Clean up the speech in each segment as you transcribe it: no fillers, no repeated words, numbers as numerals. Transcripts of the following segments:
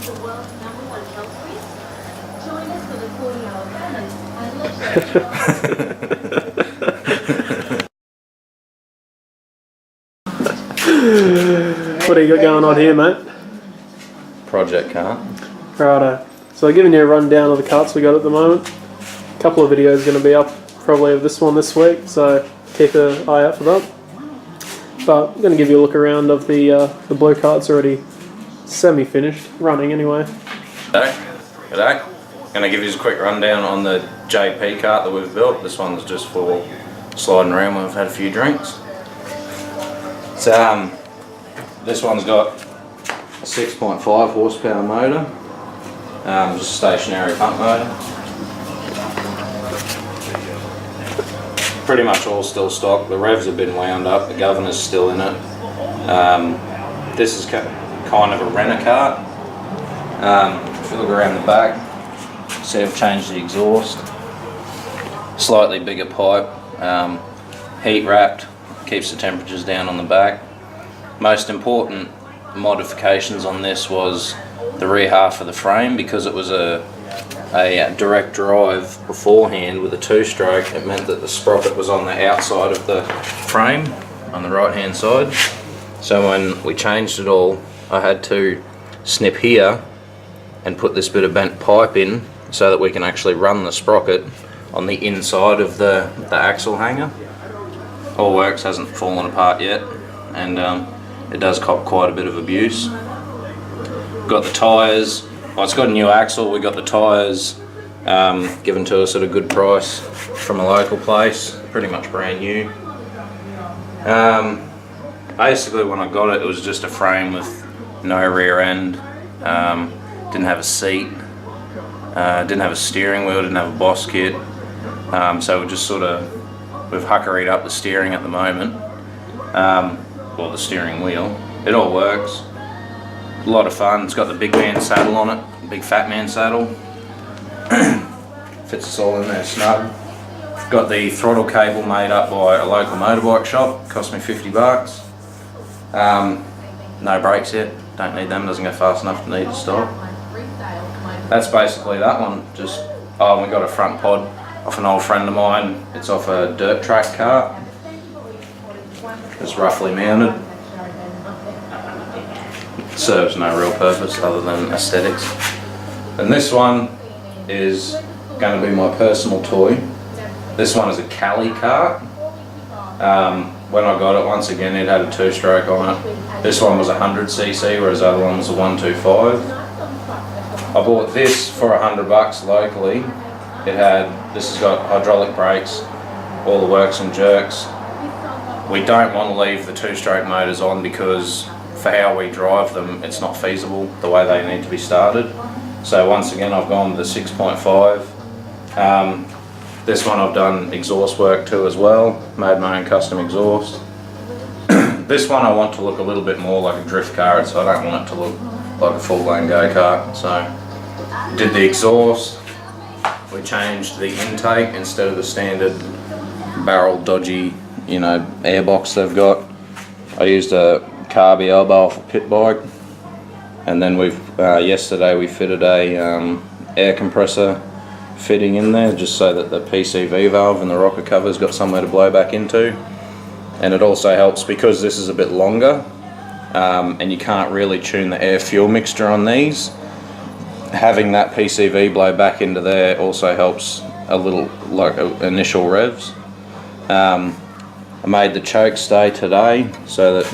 What do you got going on here, mate? Project kart. Righto. So giving you a rundown of the karts we got at the moment. A couple of videos going to be up probably of this one this week, so keep an eye out for that. But I'm going to give you a look around of the blue karts already semi-finished, running anyway. G'day. Going to give you a quick rundown on the JP kart that we've built. This one's just for sliding around when we've had a few drinks. So, this one's got a 6.5 horsepower motor, just a stationary pump motor. Pretty much all still stock. The revs have been wound up, the governor's still in it. This is kind of a renter kart. If you look around the back, see I've changed the exhaust. Slightly bigger pipe, heat wrapped, keeps the temperatures down on the back. Most important modifications on this was the rear half of the frame. Because it was a direct drive beforehand with a two-stroke, it meant that the sprocket was on the outside of the frame on the right hand side. So when we changed it all, I had to snip here and put this bit of bent pipe in so that we can actually run the sprocket on the inside of the axle hanger. All works, hasn't fallen apart yet, and it does cop quite a bit of abuse. Got the tyres, well, it's got a new axle. We got the tyres given to us at a good price from a local place, pretty much brand new. Basically when I got it, it was just a frame with no rear end, didn't have a seat, didn't have a steering wheel, didn't have a boss kit, so we just sort of, we've huckeried up the steering at the moment, or the steering wheel. It all works. A lot of fun. It's got the big man saddle on it, big fat man saddle. Fits us all in there snug. Got the throttle cable made up by a local motorbike shop. Cost me 50 bucks. No brakes yet. Don't need them. Doesn't go fast enough to need to stop. That's basically that one. Just we got a front pod off an old friend of mine. It's off a dirt track kart. It's roughly mounted. It serves no real purpose other than aesthetics. And this one is going to be my personal toy. This one is a Cali kart. When I got it, once again, it had a two-stroke on it. This one was 100cc, whereas the other one was a 125. I bought this for 100 bucks locally. This has got hydraulic brakes, all the works and jerks. We don't want to leave the two-stroke motors on because for how we drive them, it's not feasible the way they need to be started. So once again, I've gone with the 6.5. This one I've done exhaust work to as well, made my own custom exhaust. This one I want to look a little bit more like a drift car, so I don't want it to look like a full-blown go-kart. So did the exhaust, we changed the intake instead of the standard barrel dodgy, airbox they've got. I used a carby elbow off a pit bike, and then yesterday we fitted a air compressor fitting in there just so that the PCV valve and the rocker cover's got somewhere to blow back into. And it also helps because this is a bit longer and you can't really tune the air fuel mixture on these. Having that PCV blow back into there also helps a little, like initial revs. I made the choke stay today so that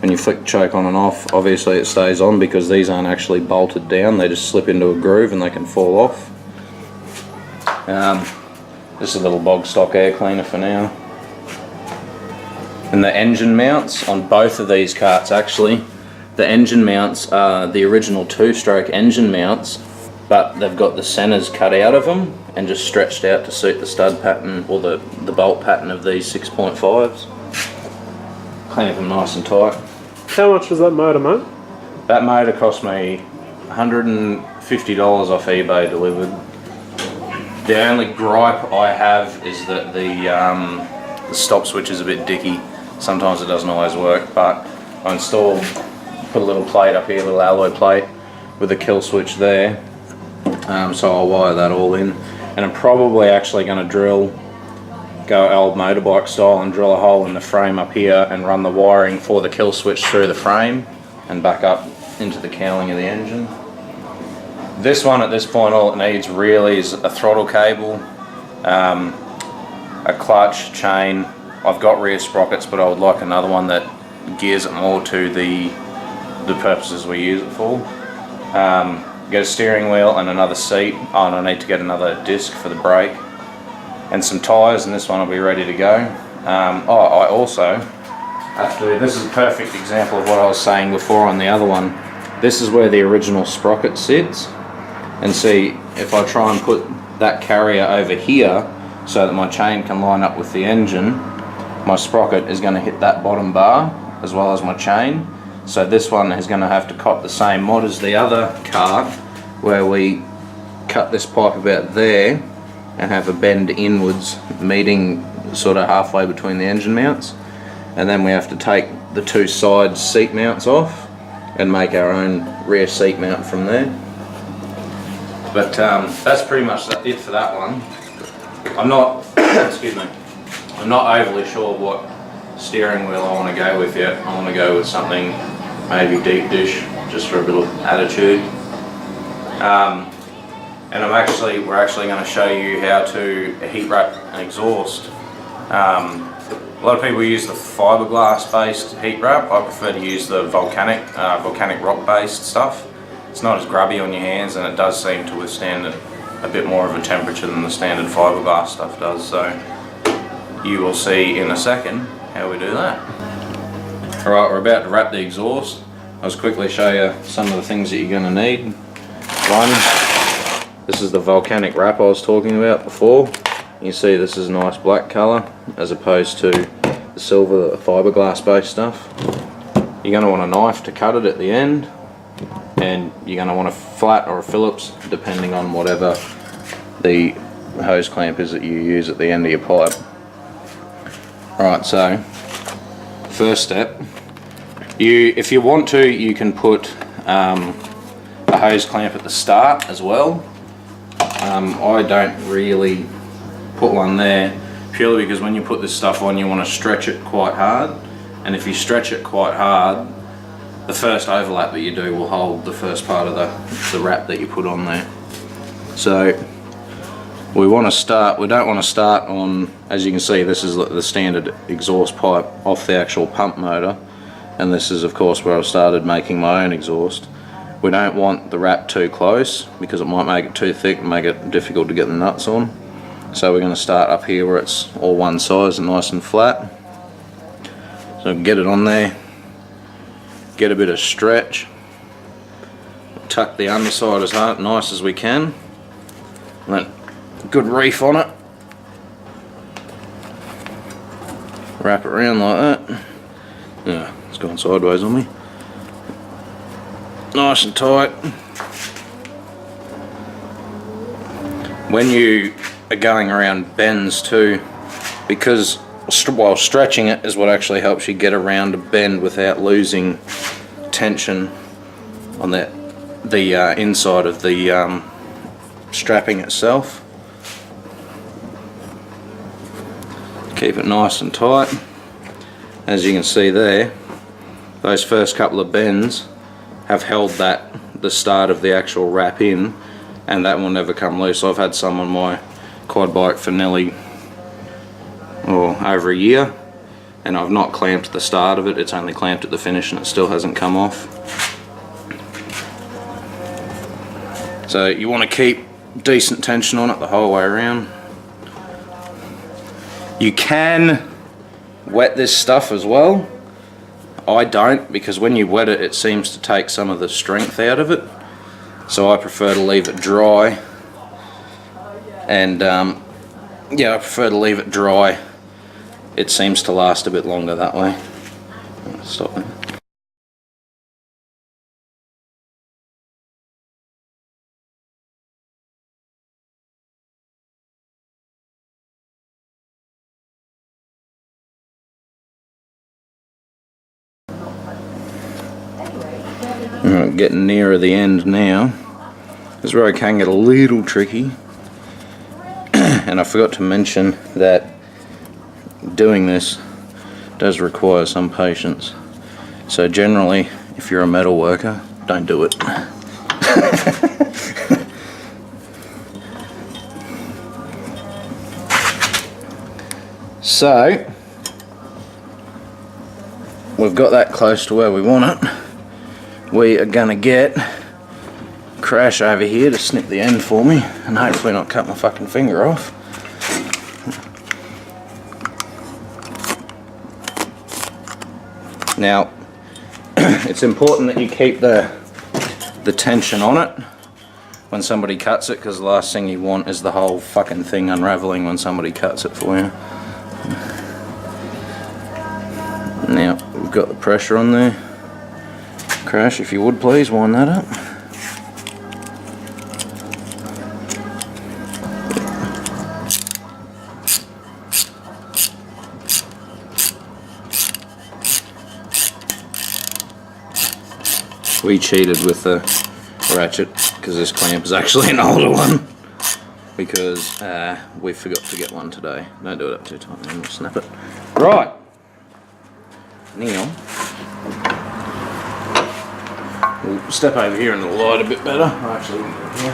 when you flick the choke on and off, obviously it stays on because these aren't actually bolted down, they just slip into a groove and they can fall off. Just a little bog stock air cleaner for now. And the engine mounts on both of these karts, actually, the engine mounts are the original two-stroke engine mounts, but they've got the centers cut out of them and just stretched out to suit the stud pattern or the bolt pattern of these 6.5s. Clamp them nice and tight. How much was that motor, mate? That motor cost me $150 off eBay delivered. The only gripe I have is that the stop switch is a bit dicky. Sometimes it doesn't always work, but I installed, put a little plate up here, a little alloy plate with a kill switch there. So I'll wire that all in, and I'm probably actually going to go old motorbike style and drill a hole in the frame up here and run the wiring for the kill switch through the frame and back up into the cowling of the engine. This one at this point, all it needs really is a throttle cable, a clutch, chain. I've got rear sprockets, but I would like another one that gears it more to the purposes we use it for. Get a steering wheel and another seat. Oh, and I need to get another disc for the brake and some tyres, and this one will be ready to go. I also have to, this is a perfect example of what I was saying before on the other one. This is where the original sprocket sits, and see, if I try and put that carrier over here so that my chain can line up with the engine, my sprocket is going to hit that bottom bar as well as my chain. So this one is going to have to cop the same mod as the other kart, where we cut this pipe about there and have a bend inwards meeting sort of halfway between the engine mounts, and then we have to take the two side seat mounts off and make our own rear seat mount from there. But that's pretty much it for that one. I'm not excuse me, I'm not overly sure what steering wheel I want to go with yet. I want to go with something maybe deep dish, just for a bit of attitude. And we're actually going to show you how to heat wrap an exhaust. A lot of people use the fiberglass based heat wrap. I prefer to use the volcanic rock based stuff. It's not as grubby on your hands, and it does seem to withstand a bit more of a temperature than the standard fiberglass stuff does. So you will see in a second how we do that. Alright, we're about to wrap the exhaust. I'll just quickly show you some of the things that you're going to need. One, this is the volcanic wrap I was talking about before. You see this is a nice black colour as opposed to the silver, the fiberglass based stuff. You're going to want a knife to cut it at the end, and you're going to want a flat or a Phillips depending on whatever the hose clamp is that you use at the end of your pipe. Alright, so first step, if you want to, you can put a hose clamp at the start as well. I don't really put one there purely because when you put this stuff on, you want to stretch it quite hard, and if you stretch it quite hard, the first overlap that you do will hold the first part of the wrap that you put on there. So we don't want to start on, as you can see, this is the standard exhaust pipe off the actual pump motor, and this is of course where I started making my own exhaust. We don't want the wrap too close because it might make it too thick and make it difficult to get the nuts on. So we're going to start up here where it's all one size and nice and flat. So get it on there, get a bit of stretch, tuck the underside as nice as we can, and then good reef on it, wrap it around like that. Yeah, it's gone sideways on me. Nice and tight. When you are going around bends too, because while stretching it is what actually helps you get around a bend without losing tension on the inside of the strapping itself. Keep it nice and tight. As you can see there, those first couple of bends have held the start of the actual wrap in, and that will never come loose. I've had some on my quad bike for nearly over a year, and I've not clamped the start of it, it's only clamped at the finish and it still hasn't come off. So you want to keep decent tension on it the whole way around. You can wet this stuff as well. I don't, because when you wet it, it seems to take some of the strength out of it. So I prefer to leave it dry. And yeah, I prefer to leave it dry. It seems to last a bit longer that way. Stop there. I'm getting nearer the end now. This is where I can get a little tricky. And I forgot to mention that doing this does require some patience. So generally, if you're a metal worker, don't do it. So, we've got that close to where we want it. We are gonna get Crash over here to snip the end for me and hopefully not cut my fucking finger off. Now, it's important that you keep the tension on it when somebody cuts it, because the last thing you want is the whole fucking thing unraveling when somebody cuts it for you. Now, we've got the pressure on there. Crash, if you would please wind that up. We cheated with the ratchet because this clamp is actually an older one, because we forgot to get one today. Don't do it up too tight, then we'll snap it. Right, now we'll step over here in the light a bit better. Actually, here.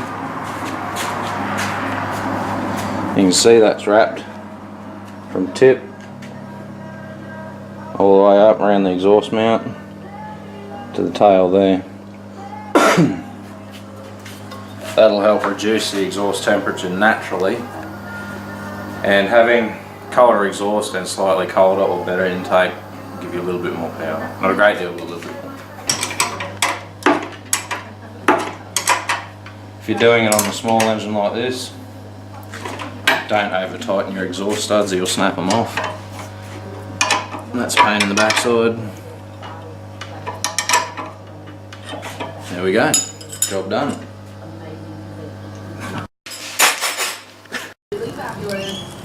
You can see that's wrapped from tip all the way up around the exhaust mount to the tail there. That'll help reduce the exhaust temperature naturally, and having colder exhaust and slightly colder or better intake will give you a little bit more power. Not a great deal, but a little bit more. If you're doing it on a small engine like this, don't over tighten your exhaust studs or you'll snap them off. And that's a pain in the backside. There we go, job done.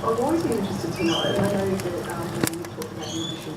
I've always been interested to know, and I know that you talked about the addition